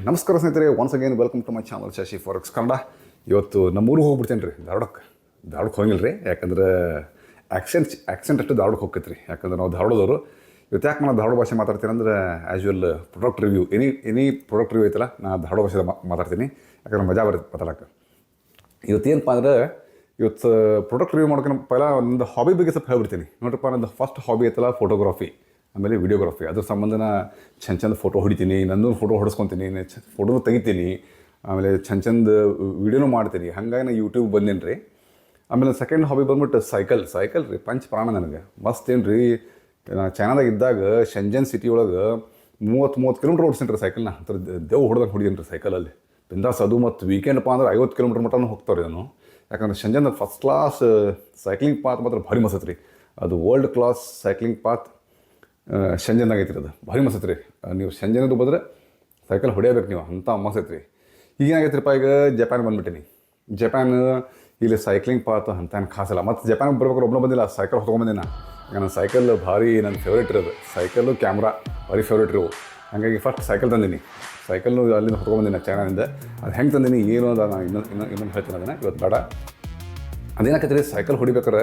ನಮಸ್ಕಾರ ಸ್ನೇಹಿತರೆ, once again welcome to my channel Shashi forex Kannada. ಇವತ್ತು ನಮ್ಮೂರಿಗೆ ಹೋಗ್ಬಿಡ್ತೇನೆ ರೀ, ಧಾರವಾಡಕ್ಕೆ ಹೋಗಿಲ್ಲ ರೀ. ಯಾಕಂದ್ರೆ ಆ್ಯಕ್ಸೆಂಟ್ ಅಷ್ಟು ಧಾರವಾಡಕ್ಕೆ ಹೋಗ್ತೈತೆ ರೀ. ಯಾಕಂದ್ರೆ ನಾವು ಧಾರವಾಡದವರು. ಇವತ್ತು ಯಾಕೆ ನಾನು ಧಾರವಾಡ ಭಾಷೆ ಮಾತಾಡ್ತೀನಿ ಅಂದ್ರೆ as you'll product review any product review ಐತಲ್ಲ, ನಾನು ಧಾರವಾಡ ಭಾಷೆ ಮಾತಾಡ್ತೀನಿ. ಯಾಕಂದ್ರೆ ಮಜಾ ಬರುತ್ತೆ ಮಾತಾಡೋಕ್ಕೆ. ಇವತ್ತೇನಪ್ಪ ಅಂದ್ರೆ ಇವತ್ತು ಪ್ರಾಡಕ್ಟ್ ರಿವ್ಯೂ ಮಾಡ್ಕೊಂಡು ಪೈಲ ಒಂದು ಹಾಬಿ ಬಗ್ಗೆ ಸ್ವಲ್ಪ ಹೇಳ್ಬಿಡ್ತೀನಿ. ನೋಡ್ರಪ್ಪ, ನಂದು ಫಸ್ಟ್ ಹಾಬಿ ಐತಲ್ಲ ಫೋಟೋಗ್ರಫಿ, ಆಮೇಲೆ ವಿಡಿಯೋಗ್ರಫಿ. ಅದ್ರ ಸಂಬಂಧನ ಚಂದ ಫೋಟೋ ಹೊಡಿತೀನಿ, ನನ್ನೂ ಫೋಟೋ ಹೊಡಿಸ್ಕೊತೀನಿ, ಫೋಟೋನು ತೆಗಿತೀನಿ, ಆಮೇಲೆ ಚಂದ ವೀಡಿಯೋನೂ ಮಾಡ್ತೀನಿ. ಹಾಗಾಗಿ ನಾನು ಯೂಟ್ಯೂಬ್ ಬಂದೇನು ರೀ. ಆಮೇಲೆ ಸೆಕೆಂಡ್ ಹಾಬಿ ಬಂದ್ಬಿಟ್ಟು ಸೈಕಲ್ ರೀ, ಪಂಚ್ ಪ್ರಾಣ ನನಗೆ. ಮಸ್ತ್ ಏನು ರೀ, ನಾನು ಚೈನಾದಾಗ ಇದ್ದಾಗ ಶಂಜನ್ ಸಿಟಿ ಒಳಗೆ 30 ಕಿಲೋಮೀಟ್ರ್ ಓಡಿಸ್ತೀನಿ ರೀ ಸೈಕಲ್ನ. ಅಂತರ ದೇವ್ ಹೊಡೆದಂಗೆ ಹೊಡಿದೀನಿ ರೀ ಸೈಕಲಲ್ಲಿ ಬಿಂದಾಸ್. ಅದು ಮತ್ತು ವೀಕೆಂಡ್ಪ್ಪ ಅಂದ್ರೆ 50 ಕಿಲೋಮೀಟ್ರ್ ಮಟ್ಟನೂ ಹೋಗ್ತಾವ್ರಿ ನಾನು. ಯಾಕಂದ್ರೆ ಶಂಜನ್ ಫಸ್ಟ್ ಕ್ಲಾಸ್ ಸೈಕ್ಲಿಂಗ್ ಪಾತ್ ಮಾತ್ರ ಭಾರಿ ಮಸ್ತ್ ರೀ. ಅದು ವರ್ಲ್ಡ್ ಕ್ಲಾಸ್ ಸೈಕ್ಲಿಂಗ್ ಪಾತ್ ಶಂಜನ್ದಾಗ ಐತ್ರಿ. ಅದು ಭಾರಿ ಮಸ್ತ್ ರೀ. ನೀವು ಶಂಜನದು ಬಂದರೆ ಸೈಕಲ್ ಹೊಡೆಯಬೇಕು ನೀವು, ಅಂಥ ಮಸ್ತ್ ಐತ್ರಿ. ಈಗ ಏನಾಗೈತ್ರಿಪ್ಪ, ಈಗ ಜಪಾನ್ ಬಂದುಬಿಟ್ಟಿನಿ. ಜಪಾನ್ ಇಲ್ಲಿ ಸೈಕ್ಲಿಂಗ್ ಪಾತ್ ಅಂತ ಏನು ಖಾಸಲ್ಲ. ಮತ್ತು ಜಪಾನ್ಗೆ ಬರ್ಬೇಕಾದ್ರೆ ಒಬ್ಬನು ಬಂದಿಲ್ಲ, ಸೈಕಲ್ ಹೊತ್ಕೊಂಬಂದಿನ. ನನ್ನ ಸೈಕಲ್ ಭಾರಿ ನನ್ನ ಫೇವ್ರೇಟ್ ಇರೋದು. ಸೈಕಲ್ಲು ಕ್ಯಾಮ್ರಾ ಭಾರಿ ಫೇವ್ರೇಟ್ ಇವು. ಹಾಗಾಗಿ ಫಸ್ಟ್ ಸೈಕಲ್ ತಂದೀನಿ. ಸೈಕಲ್ನು ಅಲ್ಲಿಂದ ಹೊತ್ಕೊಂಬಂದಿನಿ ಚೈನಾದಿಂದ. ಅದು ಹೆಂಗೆ ತಂದೀನಿ ಏನು ಅಂತ ನಾನು ಇನ್ನೊಂದು ಹೇಳ್ತೀನಿ ಅದನ್ನು ಇವತ್ತು ಬೇಡ. ಅದೇನಾಕೈತೆ ರೀ, ಸೈಕಲ್ ಹೊಡಿಬೇಕಾರೆ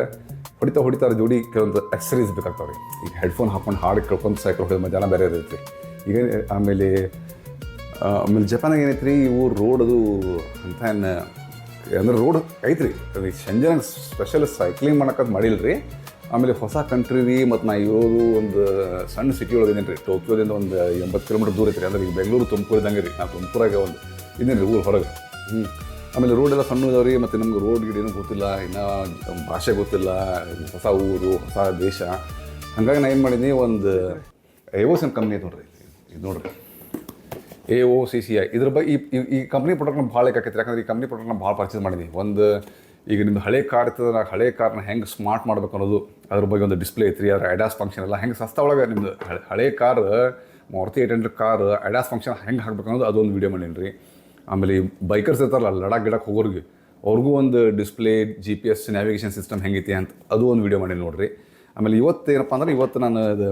ಹೊಡಿತಾ ಜೋಡಿ ಕೆಲವೊಂದು ಎಕ್ಸಸೈಸ್ ಬೇಕಾಗ್ತಾವೆ ರೀ. ಈಗ ಹೆಡ್ಫೋನ್ ಹಾಕ್ಕೊಂಡು ಹಾಡು ಕೇಳ್ಕೊಂಡು ಸೈಕಲ್ ಹೊಡೆದ ಮಧ್ಯಾಹ್ನ ಬೇರೆ ಇರುತ್ತೆ ಈಗ. ಆಮೇಲೆ ಜಪಾನಾಗ ಏನೈತೆ ರೀ, ಇವು ರೋಡದು ಅಂತ ಅಂದ್ರೆ ರೋಡ್ ಐತ್ರಿ. ಶಂಜನಾಗ ಸ್ಪೆಷಲ್ ಸೈಕ್ಲಿಂಗ್ ಮಾಡೋಕ್ಕಂತ ಮಾಡಿಲ್ಲ ರೀ. ಆಮೇಲೆ ಹೊಸ ಕಂಟ್ರಿ ರೀ. ಮತ್ತು ನಾ ಇರೋದು ಒಂದು ಸಣ್ಣ ಸಿಟಿ ಒಳಗೆ ಇದ್ದೀನಿ ರೀ. ಟೋಕಿಯೋದಿಂದ ಒಂದು 80 ಕಿಲೋಮೀಟ್ರ್ ದೂರ ಐತ್ರಿ. ಅಂದ್ರೆ ಈಗ ಬೆಂಗಳೂರು ತುಮಕೂರು ಇದ್ದಂಗೆ ರೀ. ನಾನು ತುಮಕೂರಾಗೆ ಒಂದು ಇದ್ದೀನಿ ರೀ, ಊರು ಹೊರಗೆ. ಆಮೇಲೆ ರೋಡೆಲ್ಲ ಸಣ್ಣ ಇದಾವೆ ರೀ. ಮತ್ತು ನಮ್ಗೆ ರೋಡ್ ಗಿಡೇನೂ ಗೊತ್ತಿಲ್ಲ, ಇನ್ನೂ ಭಾಷೆ ಗೊತ್ತಿಲ್ಲ, ಹೊಸ ಊರು, ಹೊಸ ದೇಶ. ಹಾಗಾಗಿ ನಾನು ಏನು ಮಾಡಿದ್ದೀನಿ, ಒಂದು AOCI ಕಂಪ್ನಿ ಐತೆ ನೋಡ್ರಿ. ಇದು ನೋಡ್ರಿ, AOCCI. ಇದ್ರ ಬಗ್ಗೆ ಈ ಕಂಪ್ನಿ ಪ್ರಾಡಕ್ಟ್ನ ಭಾಳ ಬೇಕಾಕೈತಿ. ಯಾಕಂದ್ರೆ ಈ ಕಂಪ್ನಿ ಪ್ರಾಡಕ್ಟ್ನ ಭಾಳ ಪರ್ಚೇಸ್ ಮಾಡಿದ್ದೀನಿ. ಒಂದು ಈಗ ನಿಮ್ದು ಹಳೆ ಕಾರ್ ಇರ್ತದೆ, ನಾನು ಹಳೆ ಕಾರ್ನ ಹೆಂಗೆ ಸ್ಮಾರ್ಟ್ ಮಾಡ್ಬೇಕು ಅನ್ನೋದು ಅದ್ರ ಬಗ್ಗೆ ಒಂದು ಡಿಸ್ಪ್ಲೇ ಐತ್ರಿ. ಅದರ ಅಡ್ಯಾಸ್ ಫಂಕ್ಷನ್ ಎಲ್ಲ ಹೆಂಗೆ ಸಸ್ತಾ ಒಳಗೆ ನಿಮ್ಮದು ಹಳೆ ಕಾರ್ ಮಾರುತಿ 800 ಕಾರ್ ಅಡ್ಯಾಸ್ ಫಂಕ್ಷನ್ ಹೆಂಗೆ ಹಾಕ್ಬೇಕು ಅನ್ನೋದು ಅದೊಂದು ವೀಡಿಯೋ ಮಾಡೀನಿ ರೀ. ಆಮೇಲೆ ಈ ಬೈಕರ್ಸ್ ಇರ್ತಾರಲ್ಲ, ಲಡಾಖ್ ಹೋಗೋರಿಗೆ, ಅವ್ರಿಗೂ ಒಂದು ಡಿಸ್ಪ್ಲೇ GPS ನ್ಯಾವಿಗೇಷನ್ ಸಿಸ್ಟಮ್ ಹೆಂಗೈತಿ ಅಂತ ಅದು ಒಂದು ವೀಡಿಯೋ ಮಾಡೀನಿ ನೋಡಿರಿ. ಆಮೇಲೆ ಇವತ್ತು ಏನಪ್ಪ ಅಂದ್ರೆ, ಇವತ್ತು ನಾನು ಅದು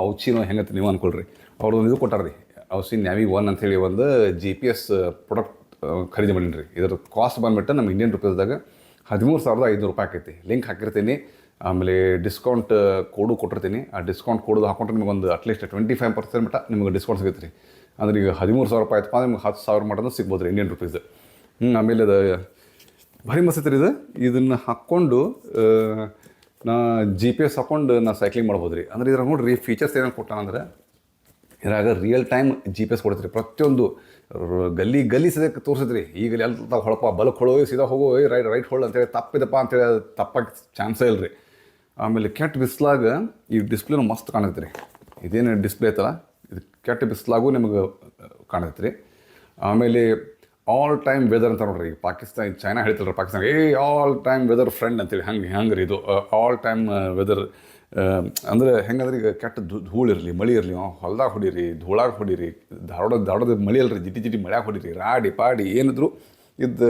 ಔಚಿನೋ ಹೆಂಗೈತಿ ನೀವು ಅಂದ್ಕೊಳ್ರಿ. ಅವ್ರದ್ದು ಇದು ಕೊಟ್ಟಾರ ರೀ, ಔಸಿ ನ್ಯಾವಿ 1 ಅಂಥೇಳಿ ಒಂದು GPS ಪ್ರಾಡಕ್ಟ್ ಖರೀದಿ ಮಾಡೀನಿ ರೀ. ಇದರ ಕಾಸ್ಟ್ ಬಂದುಬಿಟ್ಟು ನಮ್ಮ ಇಂಡಿಯನ್ ರುಪೀಸ್ದಾಗ 13,500 ರೂಪಾಯಿ ಆಕೈತಿ. ಲಿಂಕ್ ಹಾಕಿರ್ತೀನಿ. ಆಮೇಲೆ ಡಿಸ್ಕೌಂಟ್ ಕೋಡು ಕೊಟ್ಟಿರ್ತೀನಿ. ಆ ಡಿಸ್ಕೌಂಟ್ ಕೋಡ್ ಹಾಕೊಂಡ್ರೆ ನಿಮಗೊಂದು ಅಟ್ಲೀಸ್ಟ್ 25% ಮಟ್ಟ ನಿಮಗೆ ಡಿಸ್ಕೌಂಟ್ ಸಿಗುತ್ತೆ ರೀ. ಅಂದ್ರೆ ಈಗ 13,000 ರೂಪಾಯಿ ಆಯ್ತಪ್ಪ ಅಂದ್ರೆ ನಿಮ್ಗೆ 10,000 ಮಟನೂ ಸಿಗ್ಬೋದು ರೀ ಇಂಡಿಯನ್ ರುಪೀಸ್. ಆಮೇಲೆ ಅದು ಭಾರಿ ಮಸ್ತ್ ರೀ. ಇದನ್ನು ಹಾಕ್ಕೊಂಡು ನಾ GPS ಹಾಕ್ಕೊಂಡು ನಾ ಸೈಕ್ಲಿಂಗ್ ಮಾಡ್ಬೋದು ರೀ. ಅಂದ್ರೆ ಇದ್ರಾಗ ನೋಡಿರಿ ಫೀಚರ್ಸ್ ಏನೇನು ಕೊಟ್ಟಾನಂದ್ರೆ, ಇದ್ರಾಗ ರಿಯಲ್ ಟೈಮ್ GPS ಕೊಡ್ತೀರಿ. ಪ್ರತಿಯೊಂದು ಗಲ್ಲಿ ಸದ್ಯಕ್ಕೆ ತೋರಿಸಿದ್ರಿ. ಈಗ ಎಲ್ಲ ಹೊಳಪ ಬಲಕ್ಕೆ ಹೊಳೋ, ಸೀದಾ ಹೋಗೋ, ರೈಟ್ ಹೊಳ್ ಅಂತೇಳಿ ತಪ್ಪಿದಪ್ಪ ಅಂತೇಳಿ ಅದು ತಪ್ಪಕ್ಕೆ ಚಾನ್ಸೇ ಇಲ್ಲ ರೀ. ಆಮೇಲೆ ಕೆಟ್ಟ ಬಿಸ್ಲಾಗ ಈ ಡಿಸ್ಪ್ಲೇನು ಮಸ್ತ್ ಕಾಣತ್ತೆ ರೀ. ಇದೇನು ಡಿಸ್ಪ್ಲೇ ಐತಲ್ಲ, ಇದು ಕೆಟ್ಟ ಬಿಸ್ಲಾಗೂ ನಿಮಗೆ ಕಾಣತ್ತೆ ರೀ. ಆಮೇಲೆ ಆಲ್ ಟೈಮ್ ವೆದರ್ ಅಂತ ನೋಡ್ರಿ. ಈಗ ಪಾಕಿಸ್ತಾನ ಚೈನಾ ಹೇಳ್ತಿಲ್ರಿ Pakistan, all time weather friend ಅಂತೇಳಿ ಹಂಗೆ ರೀ ಇದು ಆಲ್ ಟೈಮ್ ವೆದರ್. ಅಂದರೆ ಹೆಂಗಂದ್ರೆ ಈಗ ಕೆಟ್ಟ ಧೂಳು ಇರಲಿ, ಮಳೆ ಇರಲಿ, ಹೊಲ್ದಾಗ ಹೊಡೀರಿ, ಧೂಳಾಗ ಹೊಡೀರಿ, ಧಾರವಾಡದ ಮಳೆ ಅಲ್ರಿ, ಜಿಟಿ ಮಳ್ಯಾಗ ಹೊಡೀರಿ, ರಾಡಿ ಪಾಡಿ ಏನಿದ್ರು ಇದು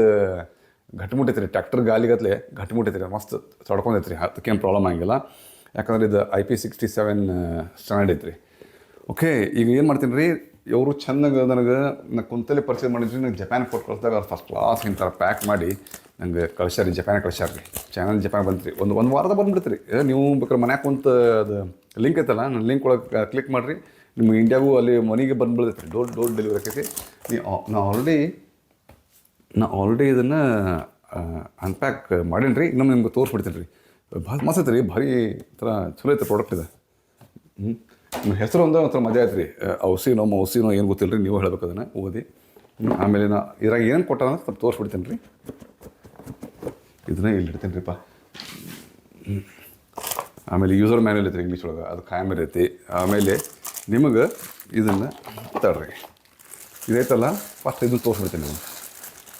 ಗಟ್ಟಿಮುಟ್ಟೈತೆ ರೀ. ಟ್ಯಾಕ್ಟರ್ ಗಾಲಿಗತ್ಲೆ ಗಟ್ಟಿಮುಟ್ಟೈತೆ ರೀ, ಮಸ್ತ್ ತಡ್ಕೊಂಡೈತೆ ರೀ. ಅದಕ್ಕೇನು ಪ್ರಾಬ್ಲಮ್ ಆಗಿಲ್ಲ. ಯಾಕಂದ್ರೆ ಇದು IP67 ಸ್ಟ್ಯಾಂಡರ್ಡ್ ಐತೆ ರೀ. ಓಕೆ, ಈಗ ಏನು ಮಾಡ್ತೀನಿ ರೀ, ಇವರು ಚೆನ್ನಾಗಿ ನನಗೆ ಕುಂತಲ್ಲಿ ಪರ್ಚೇಸ್ ಮಾಡಿದ್ರಿ. ನಂಗೆ ಜಪಾನ್ ಕೊಟ್ಟು ಕಳಿಸಿದಾಗ ಅವ್ರು ಫಸ್ಟ್ ಕ್ಲಾಸ್ ಇಂಥ ಪ್ಯಾಕ್ ಮಾಡಿ ನಂಗೆ ಕಳ್ಸ್ಯಾರ ರೀ. ಜಪಾನಿಗೆ ಕಳ್ಸ್ಯಾರ ರೀ. ಜಪಾನ್ ಬಂತು ರೀ. ಒಂದು ವಾರದ ಬಂದುಬಿಡ್ತು ರೀ. ನೀವು ಬೇಕಾದ್ರೆ ಮನ್ಯಾಗ ಕುಂತ ಅದು ಲಿಂಕ್ ಐತಲ್ಲ, ನನ್ನ ಲಿಂಕ್ ಒಳಗೆ ಕ್ಲಿಕ್ ಮಾಡಿರಿ. ನಿಮ್ಮ ಇಂಡಿಯಾಗೂ ಅಲ್ಲಿ ಮನೆಗೆ ಬಂದುಬಿಡ್ತೈತೆ ರೀ. ಡೋರ್ ಡೆಲಿವರಿ ಆಕೈತಿ. ನಾ ಆಲ್ರೆಡಿ ಇದನ್ನು ಅನ್ಪ್ಯಾಕ್ ಮಾಡೀನಿ ರೀ. ಇನ್ನೊಮ್ಮೆ ನಿಮ್ಗೆ ತೋರಿಸ್ಬಿಡ್ತೀನಿ ರೀ. ಭಾಳ ಮಸ್ತ್ ಐತೆ ರೀ, ಭಾರಿ ಥರ ಚಲೋ ಐತೆ ಪ್ರಾಡಕ್ಟ್ ಇದೆ. ನಿಮ್ಮ ಹೆಸರು ಒಂಥರ ಮಜಾ ಆಯ್ತು ರೀ. ಔಸಿನೋ ಏನು ಗೊತ್ತಿಲ್ಲ ರೀ, ನೀವು ಹೇಳ್ಬೇಕು ಅದನ್ನು ಓದಿ. ಆಮೇಲೆ ನಾ ಇದ್ರಾಗ ಏನು ಕೊಟ್ಟ ಅಂದ್ರೆ ಸ್ವಲ್ಪ ತೋರಿಸ್ಬಿಡ್ತೀನಿ ರೀ. ಇದನ್ನೇ ಇಲ್ಲಿ ಇಡ್ತೀನಿ ರೀಪ್ಪ. ಆಮೇಲೆ ಯೂಸರ್ ಮ್ಯಾನ್ಯಲ್ ಐತೆ ಇಂಗ್ಲೀಷ್ ಒಳಗೆ, ಅದು ಖಾಯಂ ಇರೈತಿ. ಆಮೇಲೆ ನಿಮಗೆ ಇದನ್ನು ತಡ್ರಿ, ಇದೈತಲ್ಲ ಫಸ್ಟ್ ಇದನ್ನು ತೋರಿಸ್ಬಿಡ್ತೀನಿ ನೀವು.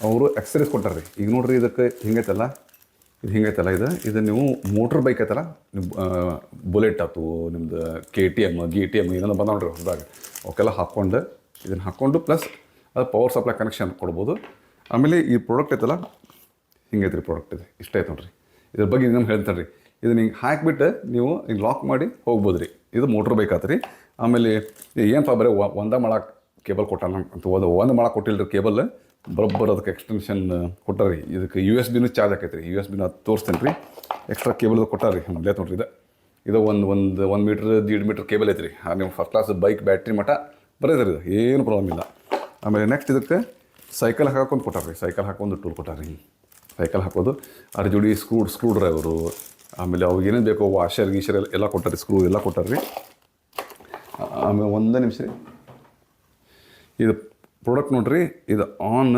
ಅವರು ಎಕ್ಸಸೈಸ್ ಕೊಟ್ಟಾರ ರೀ. ಈಗ ನೋಡಿರಿ, ಇದಕ್ಕೆ ಹಿಂಗೈತಲ್ಲ, ಇದು ನೀವು ಮೋಟ್ರ್ ಬೈಕ್ ಐತಲ್ಲ, ನೀವು ಬುಲೆಟ್ ಆಯ್ತು, ನಿಮ್ದು KTM ಏನೋ ಬಂದ ನೋಡ್ರಿ ಹೊಸದಾಗ, ಅವಕ್ಕೆಲ್ಲ ಹಾಕ್ಕೊಂಡು ಇದನ್ನು ಹಾಕ್ಕೊಂಡು ಪ್ಲಸ್ ಅದು ಪವರ್ ಸಪ್ಲೈ ಕನೆಕ್ಷನ್ ಕೊಡ್ಬೋದು. ಆಮೇಲೆ ಈ ಪ್ರಾಡಕ್ಟ್ ಐತಲ್ಲ ಹಿಂಗೈತೆ ರೀ. ಪ್ರಾಡಕ್ಟ್ ಇದೆ ಇಷ್ಟ ಐತೆ ನೋಡ್ರಿ. ಇದ್ರ ಬಗ್ಗೆ ಇನ್ನೊಂದು ಹೇಳ್ತಾರೆ ರೀ. ಇದನ್ನ ಹಿಂಗೆ ಹಾಕಿಬಿಟ್ಟು ನೀವು ಹಿಂಗೆ ಲಾಕ್ ಮಾಡಿ ಹೋಗ್ಬೋದು ರೀ. ಇದು ಮೋಟ್ರ್ ಬೈಕ್ ಆಯ್ತು ರೀ. ಆಮೇಲೆ ಏನಪ್ಪ ಬರೀ ಒಂದ ಮಾಡಕ್ಕೆ ಕೇಬಲ್ ಕೊಟ್ಟಾನ ಅಂತ ಒಂದು ಭಾಳ ಕೊಟ್ಟಿಲ್ಲ ರೀ ಕೇಬಲ್, ಬರೋಬ್ಬರ ಅದಕ್ಕೆ ಎಕ್ಸ್ಟೆನ್ಷನ್ ಕೊಟ್ಟಾರಿ. ಇದಕ್ಕೆ ಯು ಎಸ್ ಬಿನೂ ಚಾರ್ಜ್ ಆಕೈತೆ ರೀ. ಯು ಎಸ್ ಬಿನ ಅದು ತೋರಿಸ್ತೇನೆ ರೀ. ಎಕ್ಸ್ಟ್ರಾ ಕೇಬಲ್ ಕೊಟ್ಟಾರಿ. ಮೊದಲೇ ನೋಡ್ರಿ ಇದು ಒಂದು ಮೀಟ್ರ್ 1.5 ಮೀಟ್ರ್ ಕೇಬಲ್ ಐತೆ ರೀ. ನೀವು ಫಸ್ಟ್ ಕ್ಲಾಸ್ ಬೈಕ್ ಬ್ಯಾಟ್ರಿ ಮಟ್ಟ ಬರೋದ್ರಿ ಇದು, ಏನು ಪ್ರಾಬ್ಲಮ್ ಇಲ್ಲ. ಆಮೇಲೆ ನೆಕ್ಸ್ಟ್ ಇದಕ್ಕೆ ಸೈಕಲ್ ಹಾಕೊಂಡು ಕೊಟ್ಟಾರಿ. ಸೈಕಲ್ ಹಾಕೊಂಡು ಟೂಲ್ ಕೊಟ್ಟಾರಿ. ಸೈಕಲ್ ಹಾಕೋದು ಅದ್ರ ಜೋಡಿ ಸ್ಕ್ರೂ ಡ್ರೈವರು, ಆಮೇಲೆ ಅವು ಏನೇನು ಬೇಕೋ ವಾಷರ್ ಗೀಷರ್ ಎಲ್ಲ ಕೊಟ್ಟಾರಿ, ಸ್ಕ್ರೂ ಎಲ್ಲ ಕೊಟ್ಟಾರಿ. ಆಮೇಲೆ ಒಂದೇ ನಿಮಿಷ ರೀ, ಇದು ಪ್ರಾಡಕ್ಟ್ ನೋಡ್ರಿ, ಇದು ಆನ್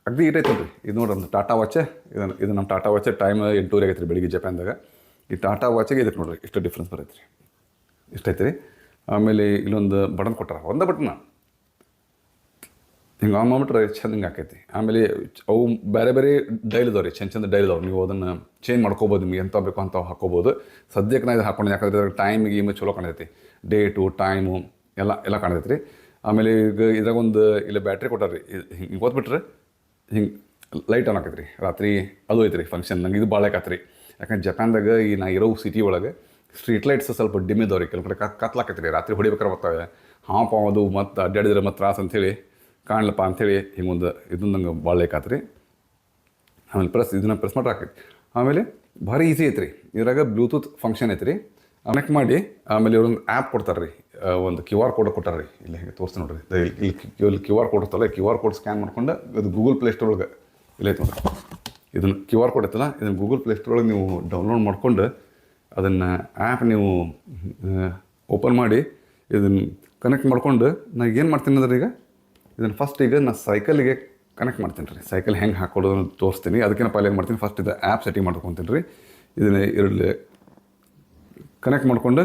ಅಗ್ದಿ ಇಟ್ಟೈತೆ ರೀ. ಇದು ನೋಡ್ರಿ ಒಂದು ಟಾಟಾ ವಾಚ್, ಇದು ನಮ್ಮ ಟಾಟಾ ವಾಚ್ ಟೈಮ್ 8:30 ಆಗೈತೆ ರೀ ಬೆಳಿಗ್ಗೆ ಜಪಾನ್ದಾಗ. ಈ ಟಾಟಾ ವಾಚಿಗೆ ಇದಕ್ಕೆ ನೋಡ್ರಿ ಇಷ್ಟು ಡಿಫ್ರೆನ್ಸ್ ಬರೈತೆ ರೀ, ಇಷ್ಟೈತೆ ರೀ. ಆಮೇಲೆ ಇಲ್ಲೊಂದು ಬಟನ್ ಕೊಟ್ಟಾರ, ಒಂದೇ ಬಟನ್ ಹಿಂಗೆ ಆನ್ ಮಾಡ್ಬಿಟ್ರೆ ಚಂದ ಹಿಂಗೆ ಆಕೈತಿ. ಆಮೇಲೆ ಅವು ಬೇರೆ ಬೇರೆ ಡೈಲ್ ಇದಾವೆ ರೀ, ಚಂದ ಡೈಲ್ ಇದಾವೆ. ನೀವು ಅದನ್ನು ಚೇಂಜ್ ಮಾಡ್ಕೋಬೋದು, ನಿಮ್ಗೆ ಎಂಥ ಬೇಕೋ ಅಂತ ಹಾಕೋಬೋದು. ಸದ್ಯಕ್ಕೆ ನಾನು ಇದು ಹಾಕೊಂಡು, ಯಾಕಂದರೆ ಟೈಮಿಗೆ ಚಲೋ ಕಾಣತೈತಿ, ಡೇಟು ಟೈಮು ಎಲ್ಲ ಕಾಣತೈತಿ ರೀ. ಆಮೇಲೆ ಈಗ ಇದ್ರಾಗ ಒಂದು ಇಲ್ಲ ಬ್ಯಾಟ್ರಿ ಕೊಟ್ಟಾರ ರೀ. ಹಿಂಗೆ ಓದ್ಬಿಟ್ರೆ ಹಿಂಗೆ ಲೈಟ್ ಆನ್ ಆಕೈತೆ ರೀ ರಾತ್ರಿ. ಅದು ಐತೆ ರೀ ಫಂಕ್ಷನ್. ನಂಗೆ ಇದು ಭಾಳ ಆಕತ್ತೆ ರೀ, ಯಾಕಂದ್ರೆ ಜಪಾನ್ದಾಗ ಈ ನಾ ಇರೋ ಸಿಟಿ ಒಳಗೆ ಸ್ಟ್ರೀಟ್ ಲೈಟ್ಸ್ ಸ್ವಲ್ಪ ಡಿಮ್ ಇದಾವೆ ರೀ. ಕೆಲವು ಕಡೆ ಕತ್ಲಾಕೈತೆ ರೀ ರಾತ್ರಿ ಹೊಡಿಬೇಕಾರೆ ಬರ್ತಾವೆ. ಅದು ಮತ್ತು ಅಡ್ಡಾಡಿದ್ರೆ ಮತ್ತು ತ್ರಾಸ ಅಂಥೇಳಿ ಕಾಣಲಪ್ಪ ಅಂಥೇಳಿ ಹಿಂಗೊಂದು ಇದನ್ನು ನಂಗೆ ಭಾಳ ಲೇಕಾತು ರೀ. ಆಮೇಲೆ ಇದನ್ನು ಪ್ರೆಸ್ ಮಾಡ್ರೆ ಆಕೈತಿ. ಆಮೇಲೆ ಭಾರಿ ಈಸಿ ಐತೆ ರೀ. ಇದ್ರಾಗ ಬ್ಲೂಟೂತ್ ಫಂಕ್ಷನ್ ಐತೆ ರೀ. ಕನೆಕ್ಟ್ ಮಾಡಿ ಆಮೇಲೆ ಇವ್ರೊಂದು ಆ್ಯಪ್ ಕೊಡ್ತಾರೆ ರೀ, ಒಂದು QR ಕೋಡ್ ಕೊಟ್ಟಾರೆ ರೀ. ಇಲ್ಲಿ ಹಿಂಗೆ ತೋರಿಸ್ತೀನಿ ನೋಡಿರಿ, ಇಲ್ಲಿ QR ಕೋಡ್ ಇರ್ತಲ್ಲ, QR ಕೋಡ್ ಸ್ಕ್ಯಾನ್ ಮಾಡ್ಕೊಂಡು ಇದು ಗೂಗಲ್ ಪ್ಲೇ ಸ್ಟೋರ್ ಒಳಗೆ ಇಲ್ಲೈತೆ ನೋಡಿರಿ. ಇದನ್ನು QR ಕೋಡ್ ಐತಲ್ಲ, ಇದನ್ನು ಗೂಗಲ್ ಪ್ಲೇ ಸ್ಟೋರ್ ಒಳಗೆ ನೀವು ಡೌನ್ಲೋಡ್ ಮಾಡ್ಕೊಂಡು ಅದನ್ನು ಆ್ಯಪ್ ನೀವು ಓಪನ್ ಮಾಡಿ ಇದನ್ನು ಕನೆಕ್ಟ್ ಮಾಡ್ಕೊಂಡು ನಾನು ಏನು ಮಾಡ್ತೀನಿ ಅಂದ್ರೆ ಇದನ್ನು ಫಸ್ಟ್ ನಾನು ಸೈಕಲ್ಗೆ ಕನೆಕ್ಟ್ ಮಾಡ್ತೀನಿ ರೀ. ಸೈಕಲ್ ಹೆಂಗೆ ಹಾಕೊಳ್ಳೋದನ್ನು ತೋರಿಸ್ತೀನಿ. ಅದಕ್ಕಿಂತ ಪೈಲೆ ಏನು ಮಾಡ್ತೀನಿ, ಫಸ್ಟ್ ಇದು ಆ್ಯಪ್ ಸೆಟ್ಟಿಂಗ್ ಮಾಡ್ಕೊತೀನಿ ರೀ. ಇದನ್ನು ಇರಲಿ ಕನೆಕ್ಟ್ ಮಾಡ್ಕೊಂಡು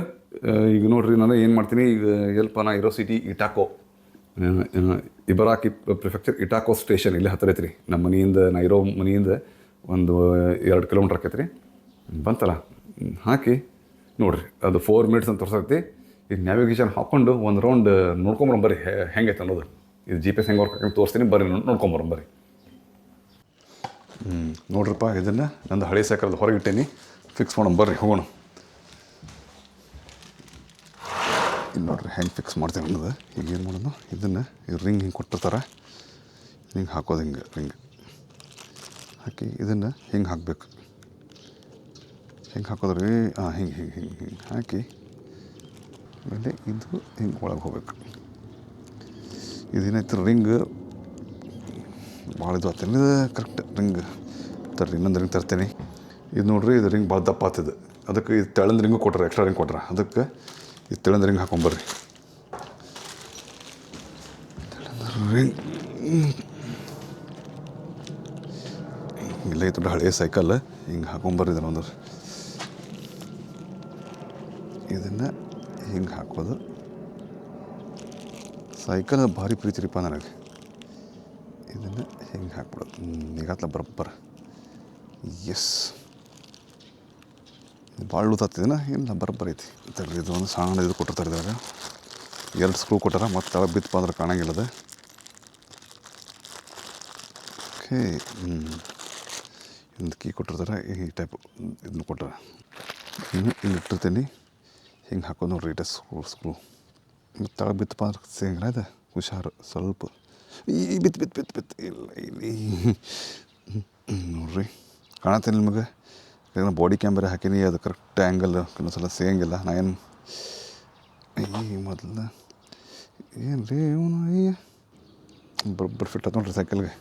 ಈಗ ನೋಡಿರಿ ನಾನು ಏನು ಮಾಡ್ತೀನಿ, ಈಗ ನಾ ಇರೋ ಸಿಟಿ ಇಟಾಕೋ, ಇಬರಾಕಿ ಪ್ರಿಫೆಕ್ಚರ್ ಇಟಾಕೋ ಸ್ಟೇಷನ್ ಇಲ್ಲಿ ಹತ್ತಿರ ಐತೆ ರೀ. ನಮ್ಮ ನಾ ಇರೋ ಮನೆಯಿಂದ ಒಂದು 2 ಕಿಲೋಮೀಟ್ರ್ ಆಕೈತೆ ರೀ. ಬಂತಲ್ಲ ಹಾಕಿ ನೋಡಿರಿ, ಅದು 4 ಮಿನಿಟ್ಸ್ ಅಂತ ತೋರಿಸೈತಿ. ಈಗ ನ್ಯಾವಿಗೇಷನ್ ಹಾಕ್ಕೊಂಡು ಒಂದು ರೌಂಡ್ ನೋಡ್ಕೊಂಬರಂಬರಿ ಹೆಂಗೈತೆ ಅನ್ನೋದು. ಇದು GPS ಹೆಂಗೆ ವರ್ಕ್ ಹಾಕೊಂಡು ತೋರಿಸ್ತೀನಿ, ಬರ್ರಿ ನೋಡ್ಕೊಂಬರಂಬರಿ. ನೋಡ್ರಿಪ್ಪ, ಇದನ್ನು ನಂದು ಹಳೆ ಸೈಕಲ್ ಹೊರಗಿಟ್ಟೇನಿ, ಫಿಕ್ಸ್ ಮಾಡೋಣ ಹೋಗೋಣ. ಇಲ್ಲಿ ನೋಡ್ರಿ ಹೆಂಗೆ ಫಿಕ್ಸ್ ಮಾಡ್ತೀನಿ ಅನ್ನೋದು. ಈಗ ಏನು ಮಾಡೋದು, ಇದನ್ನು ರಿಂಗ್ ಹಿಂಗೆ ಕೊಟ್ಟಿರ್ತಾರೆ, ಹಿಂಗೆ ಹಾಕೋದು, ಹಿಂಗೆ ರಿಂಗ್ ಹಾಕಿ ಇದನ್ನು ಹಿಂಗೆ ಹಾಕಬೇಕು. ಹಿಂಗೆ ಹಾಕೋದ್ರಿ, ಹಿಂಗೆ ಹಾಕಿ ಆಮೇಲೆ ಇದು ಹಿಂಗೆ ಒಳಗೆ ಹೋಗ್ಬೇಕು. ಇದೇನೈತೆ ರಿಂಗ್ ಭಾಳ ಇದು ಆಗ್ತೇನೆ, ಇದು ಕರೆಕ್ಟ್ ರಿಂಗ್ ತರ್ರಿ. ಇನ್ನೊಂದು ರಿಂಗ್ ತರ್ತೀನಿ. ಇದು ನೋಡ್ರಿ, ಇದು ರಿಂಗ್ ಭಾಳ ದಪ್ಪ ಆಗ್ತದೆ. ಅದಕ್ಕೆ ಇದು ತೆಳಂದು ರಿಂಗು ಕೊಟ್ರೆ, ಎಕ್ಸ್ಟ್ರಾ ರಿಂಗ್ ಕೊಟ್ರೆ, ಅದಕ್ಕೆ ಇದು ತೆಳಂದು ರಿಂಗ್ ಹಾಕೊಂಬರ್ರಿ. ರಿಂಗ್ ಇಲ್ಲ ಐತೆ ಹಳೆಯ ಸೈಕಲ್, ಹಿಂಗೆ ಹಾಕೊಂಬರ್ರಿ. ಇದನ್ನೊಂದು ಇದನ್ನು ಹಿಂಗೆ ಹಾಕೋದು. ಸೈಕಲ್ ಭಾರಿ ಪ್ರೀತಿ ರೀಪ್ಪ ನನಗೆ. ಇದನ್ನು ಹಿಂಗೆ ಹಾಕ್ಬಿಡೋದು, ಈಗಾತ್ಲ ಬರೋಬ್ಬರ. ಎಸ್, ಭಾಳ ಲೂತಾಗ್ತಿದ್ದೇನೆ, ಇಲ್ಲ ಬರೋಬ್ಬರ ಐತಿ. ಇದು ಒಂದು ಸಣ್ಣ ಇದು ಕೊಟ್ಟಿರ್ತಾರೆ. ಇದ್ರಾಗ 2 ಸ್ಕ್ರೂ ಕೊಟ್ಟಾರ, ಮತ್ತು ತಳ ಬಿತ್ತಪ್ಪ ಅಂದ್ರೆ ಕಾಣಂಗಿಲ್ಲದ. ಓಕೆ, ಒಂದು ಕೀ ಕೊಟ್ಟಿರ್ತಾರೆ, ಈ ಟೈಪ್ ಇದನ್ನು ಕೊಟ್ಟಾರ. ಹಿಂಗೆ ಇಟ್ಟಿರ್ತೀನಿ, ಹಿಂಗೆ ಹಾಕೋದು ನೋಡ್ರಿ. ಇಟ ಸ್ಕ್ರೂ ಮತ್ತು ತಳ ಬಿತ್ತಪ್ಪ ಅಂದ್ರೆ ಸೇಂಗ್ರ ಇದೆ, ಹುಷಾರು ಸ್ವಲ್ಪ. ಬಿತ್ತು ಇಲ್ಲ ಇಲ್ಲಿ ನೋಡ್ರಿ, ಕಾಣತ್ತೇನೆ ನಿಮಗೆ. ಯಾಕಂದ್ರೆ ಬಾಡಿ ಕ್ಯಾಮ್ರಾ ಹಾಕೀನಿ, ಅದು ಕರೆಕ್ಟ್ ಆ್ಯಂಗಲ್ ಕೆಲವೊಂದ್ಸಲ ಸೇಂಗಿಲ್ಲ. ನಾ ಏನು ಮೊದಲು ಏನು ರೀ ಇವನು ಬರೋಬ್ಬರ ಫಿಟ್ ಆಯ್ತು ನೋಡ್ರಿ ಸೈಕಲ್ಗೆ.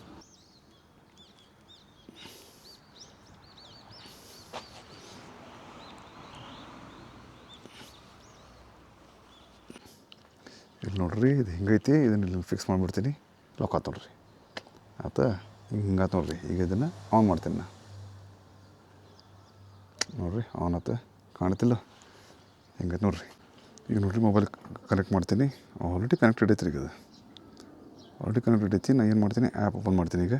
ಇಲ್ಲಿ ನೋಡ್ರಿ, ಇದು ಹಿಂಗೈತಿ. ಇದನ್ನು ಇಲ್ಲಿ ಫಿಕ್ಸ್ ಮಾಡಿಬಿಡ್ತೀನಿ. ಲಾಕ್ ಆಯ್ತು ನೋಡ್ರಿ, ಆಯ್ತಾ? ಹಿಂಗೆ ಆಯ್ತು ನೋಡ್ರಿ. ಈಗ ಇದನ್ನು ಆನ್ ಮಾಡ್ತೀನಿ ನಾ. ನೋಡಿರಿ ಆನ್ ಆಯ್ತು, ಕಾಣ್ತಿಲ್ಲ? ಹಿಂಗೈತೆ ನೋಡ್ರಿ. ಈಗ ನೋಡಿರಿ, ಮೊಬೈಲ್ ಕನೆಕ್ಟ್ ಮಾಡ್ತೀನಿ. ಆಲ್ರೆಡಿ ಕನೆಕ್ಟೆಡ್ ಐತ್ರಿ. ಈಗ ಅದು ಆಲ್ರೆಡಿ ಕನೆಕ್ಟೆಡ್ ಐತಿ. ನಾನು ಏನು ಮಾಡ್ತೀನಿ, ಆ್ಯಪ್ ಓಪನ್ ಮಾಡ್ತೀನಿ. ಈಗ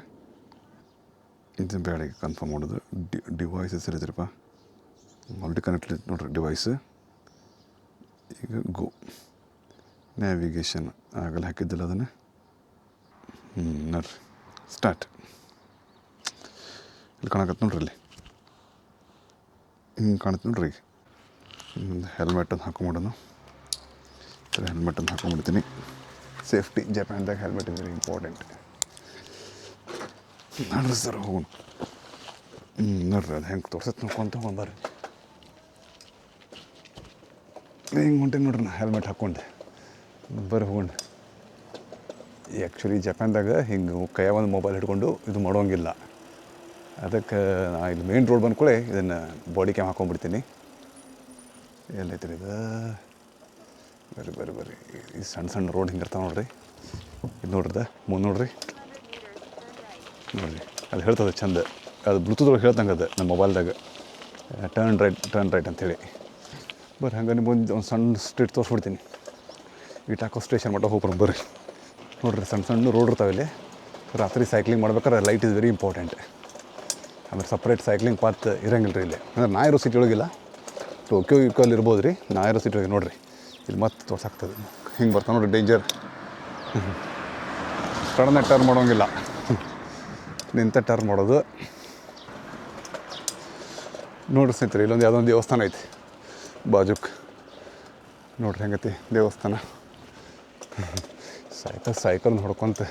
ಇದು ಬೇಡ, ಈಗ ಕನ್ಫರ್ಮ್ ಮಾಡೋದು. ಡಿವೈಸಸ್ ಇರುತ್ತಪ್ಪ, ಆಲ್ರೆಡಿ ಕನೆಕ್ಟೆಡ್ ಐತಿ ನೋಡ್ರಿ ಡಿವೈಸ್. ಈಗ ಗೋ ನ್ಯಾವಿಗೇಷನ್ ಆಗಲ್ಲ ಹಾಕಿದ್ದಿಲ್ಲ ಅದನ್ನು. ನೋಡ್ರಿ ಸ್ಟಾರ್ಟ್. ಇಲ್ಲಿ ಕಾಣಕತ್ತೆ ನೋಡ್ರಿ, ಇಲ್ಲಿ ಹಿಂಗೆ ಕಾಣುತ್ತೆ ನೋಡ್ರಿ. ಈಗ ಹೆಲ್ಮೆಟನ್ನು ಹಾಕೊಂಬಿಡೋಣ. ಸರಿ, ಹೆಲ್ಮೆಟನ್ನು ಹಾಕೊಂಡ್ಬಿಡ್ತೀನಿ. ಸೇಫ್ಟಿ ಜಪಾನ್ದಾಗ ಹೆಲ್ಮೆಟ್ ಇದ್ರೆ ಇಂಪಾರ್ಟೆಂಟ್. ನೋಡ್ರಿ ಸರ್ ಹೋಗೋಣ. ನೋಡ್ರಿ ಅದು ಹೆಂಗೆ ತೋರ್ಸತ್ತೆ ನೋಡ್ಕೊಂತ ಹೋಗ್ಬಾರ್ರಿ. ಹಿಂಗೆ ಹೊಂಟೆ ನೋಡ್ರಿ ನಾ ಹೆಲ್ಮೆಟ್ ಹಾಕ್ಕೊಂಡೆ ಬರ್ರಿ ಹೋಗೋಣ. ಆ್ಯಕ್ಚುಲಿ ಜಪಾನ್ದಾಗ ಹಿಂಗೆ ಕೈಯಾಗ ಒಂದು ಮೊಬೈಲ್ ಹಿಡ್ಕೊಂಡು ಇದು ಮಾಡೋಂಗಿಲ್ಲ. ಅದಕ್ಕೆ ನಾ ಇಲ್ಲಿ ಮೇನ್ ರೋಡ್ ಬಂದ್ಕೊಳ್ಳೆ ಇದನ್ನು ಬಾಡಿ ಕ್ಯಾಮ್ ಹಾಕ್ಕೊಂಡ್ಬಿಡ್ತೀನಿ. ಎಲ್ಲೈತ್ರಿ ಇದು? ಬರ್ರಿ ಬರ್ರಿ ಬರ್ರಿ. ಈ ಸಣ್ಣ ಸಣ್ಣ ರೋಡ್ ಹಿಂಗೆ ಇರ್ತಾವೆ ನೋಡ್ರಿ. ಇದು ನೋಡ್ರಿ ಮುಂದೆ ನೋಡ್ರಿ ನೋಡಿರಿ ಅದು ಹೇಳ್ತದೆ ಚಂದ. ಅದು ಬ್ಲೂಟೂತ್ ಒಳಗೆ ಹೇಳ್ದಂಗೆ ಅದು ನಮ್ಮ ಮೊಬೈಲ್ದಾಗ ಟರ್ನ್ ರೈಟ್ ಅಂಥೇಳಿ. ಬರ್ರಿ ಹಂಗೆ ನಿಮ್ಗೆ ಒಂದು ಸಣ್ಣ ಸ್ಟ್ರೀಟ್ ತೋರಿಸ್ಬಿಡ್ತೀನಿ. ಈ ಟಾಕೋ ಸ್ಟೇಷನ್ ಮಟ್ಟ ಹೋಗ್ಬರೋ ಬರ್ರಿ. ನೋಡಿರಿ ಸಣ್ಣ ಸಣ್ಣ ರೋಡ್ ಇರ್ತಾವೆ ಇಲ್ಲಿ. ರಾತ್ರಿ ಸೈಕ್ಲಿಂಗ್ ಮಾಡ್ಬೇಕಾದ್ರೆ ಲೈಟ್ ಇಸ್ ವೆರಿ ಇಂಪಾರ್ಟೆಂಟ್. ಆಮೇಲೆ ಸಪ್ರೇಟ್ ಸೈಕ್ಲಿಂಗ್ ಪಾತ್ ಇರೋಂಗಿಲ್ಲ ರೀ ಇಲ್ಲಿ. ಅಂದ್ರೆ ನಾ ಇರೋ ಸಿಟಿ ಒಳಗಿಲ್ಲ, ಟೋಕ್ಯೋ ಯುಕೋಲ್ಲಿ ಇರ್ಬೋದು ರೀ. ನಾ ಇರೋ ಸಿಟಿ ಒಳಗೆ ನೋಡಿರಿ ಇಲ್ಲಿ ಮತ್ತೆ ತೋರ್ಸಾಗ್ತದೆ. ಹಿಂಗೆ ಬರ್ತಾವೆ ನೋಡಿರಿ ಡೇಂಜರ್. ಸಡನ್ನಾಗಿ ಟರ್ನ್ ಮಾಡೋಂಗಿಲ್ಲ, ನಿಂತ ಟರ್ನ್ ಮಾಡೋದು. ನೋಡ್ರಿ ಸ್ನೇಹಿತರೆ ಇಲ್ಲೊಂದು ಯಾವುದೋ ಒಂದು ದೇವಸ್ಥಾನ ಐತಿ ಬಾಜುಕ್. ನೋಡ್ರಿ ಹೆಂಗೈತಿ ದೇವಸ್ಥಾನ. ಸೈಕಲ್ ಹೊಡ್ಕೊಂತ.